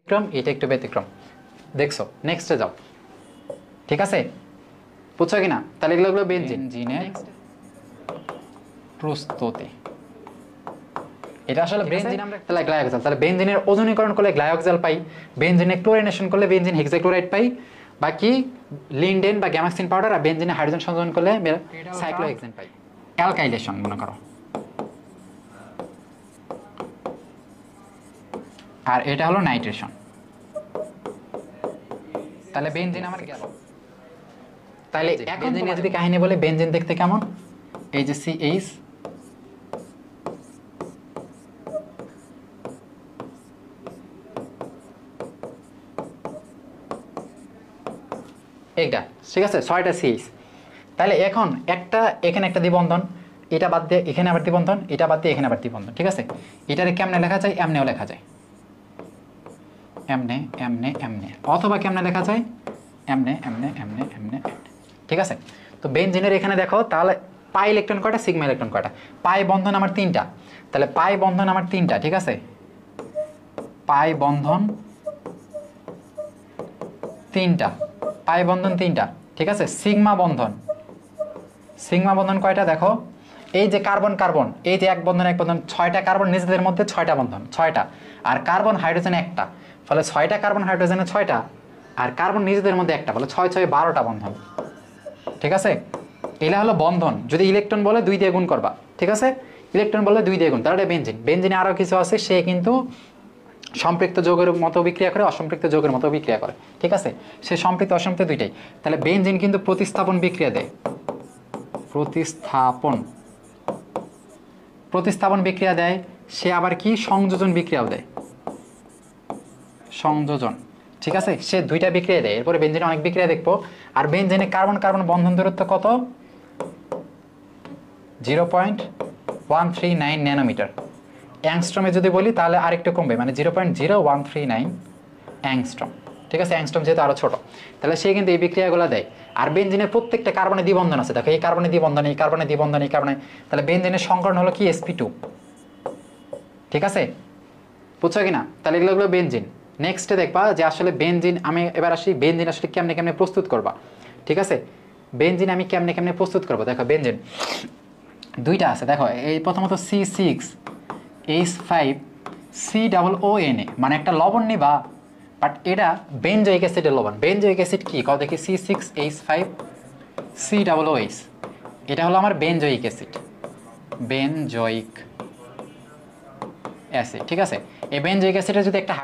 ব্যতিক্রম, এটা একটু ব্যতিক্রম। দেখছো, নেক্সটে যাও। ঠিক আছে, বুঝছো কিনা? তাহলে এগুলো হলো বেনজিনের প্রস্তুতি। এটা আসলে বেনজিন, আমরা তাহলে গ্লাইকোজেল, তাহলে বেনজিনের ওজনীকরণ করলে গ্লাইকোজেল পাই, বেনজিনে ক্লোরিনেশন করলে বেনজিন হেক্সাক্লোরাইড পাই, বাকি লিন্ডেন বা গ্যামাক্সিন পাউডার আর বেনজিনে হাইড্রোজেন সংযোজন করলে সাইক্লোহেক্সেন পাই। অ্যালকাইলেশন মনে করো, আর এটা হলো নাইট্রেশন। তাহলে বেনজিন আমার গেল। তাহলে এখন যদি কাহিনী বলে বেনজিন দেখতে কেমন, এই যে CH এইটা, ঠিক আছে, 6টা CH। তাহলে এখন একটা এখানে একটা দ্বিবন্ধন, এটা বাদ দিয়ে এখানে আবার দ্বিবন্ধন, এটা বাদ দিয়ে এখানে আবার দ্বিবন্ধন। ঠিক আছে, এটারে কেমনে লেখা যায়? এমনেও লেখা যায়, এমনে এমনে এমনে, অথবা কেমনে লেখা যায়? এমনে এমনে এমনে এমনে। ঠিক আছে, তো বেনজিনের এখানে দেখো তাহলে পাই ইলেকট্রন কয়টা, সিগমা ইলেকট্রন কয়টা? পাই বন্ধন আমার 3টা, তাহলে পাই বন্ধন আমার 3টা। ঠিক আছে, পাই বন্ধন 3টা, পাই বন্ধন 3টা। ঠিক আছে, সিগমা বন্ধন, সিগমা বন্ধন কয়টা দেখো? এই যে কার্বন কার্বন, এই যে এক বন্ধন এক বন্ধন, 6টা কার্বন নিজেদের মধ্যে 6টা বন্ধন, 6টা, আর কার্বন হাইড্রোজেন একটা, ফলে 6টা কার্বন হাইড্রোজেনে 6টা, আর কার্বন নিজেদের মধ্যে একটা, ফলে 6 6 12টা বন্ধন। ঠিক আছে, এটা হলো বন্ধন। যদি ইলেকট্রন বলে 2 দিয়ে গুণ করবা। ঠিক আছে, ইলেকট্রন বলে 2 দিয়ে গুণ, তাহলে এটা বেনজিন। বেনজিনে আরও কিছু আছে, সে কিন্তু সম্পৃক্ত যৌগের মতো বিক্রিয়া করে, অসম্পৃক্ত যৌগের মতো বিক্রিয়া করে। ঠিক আছে, সে সম্পৃক্ত অসম্পৃক্ত দুইটাই। তাহলে বেনজিন কিন্তু প্রতিস্থাপন বিক্রিয়া দেয়, প্রতিস্থাপন বিক্রিয়া দেয়। সে আবার কি সংযোজন বিক্রিয়াও দেয়, সংযোজন। ঠিক আছে, সে 2টা বিক্রিয়া দেয়। এরপরে বেনজিনে অনেক বিক্রিয়া দেখবো। আর বেনজিনে কার্বন কার্বন বন্ধন দূরত্ব কত? 0.139 ন্যানোমিটার। অ্যাংস্ট্রমে যদি বলি তাহলে আরেকটু কমবে, মানে 0.0139 অ্যাংস্ট্রম। ঠিক আছে, অ্যাংস্ট্রম যেহেতু আরও ছোট, তাহলে সে কিন্তু এই বিক্রিয়াগুলো দেয়। আর বেনজিনের প্রত্যেকটা কার্বনে দ্বিবন্ধন আছে, দেখো এই কার্বনে দ্বিবন্ধন, এই কার্বনে দ্বিবন্ধন, এই কার্বনে, তাহলে বেনজিনের সংকরণ হলো কি? sp2। ঠিক আছে, বুঝছো কিনা? তাহলে এগুলো হলো বেনজিন। নেক্সটে দেখবা যে আসলে বেনজিন, আমি এবার আসি বেনজিন আসলে কেমনে কেমনে প্রস্তুত করবা। ঠিক আছে, বেনজিন আমি কেমনে কেমনে প্রস্তুত করবো। দেখো বেনজিন 2টা আছে, দেখো এই প্রথমত C6H5COONA, মানে একটা লবণ নিবা, বাট এটা বেনজোইক অ্যাসিডের লবণ। বেনজোইক অ্যাসিড কি কও দেখি? C6H5COOH, এটা হলো আমার বেনজোইক অ্যাসিড, বেনজোইক অ্যাসিড। ঠিক আছে, এই বেনজোইক অ্যাসিডের যদি একটা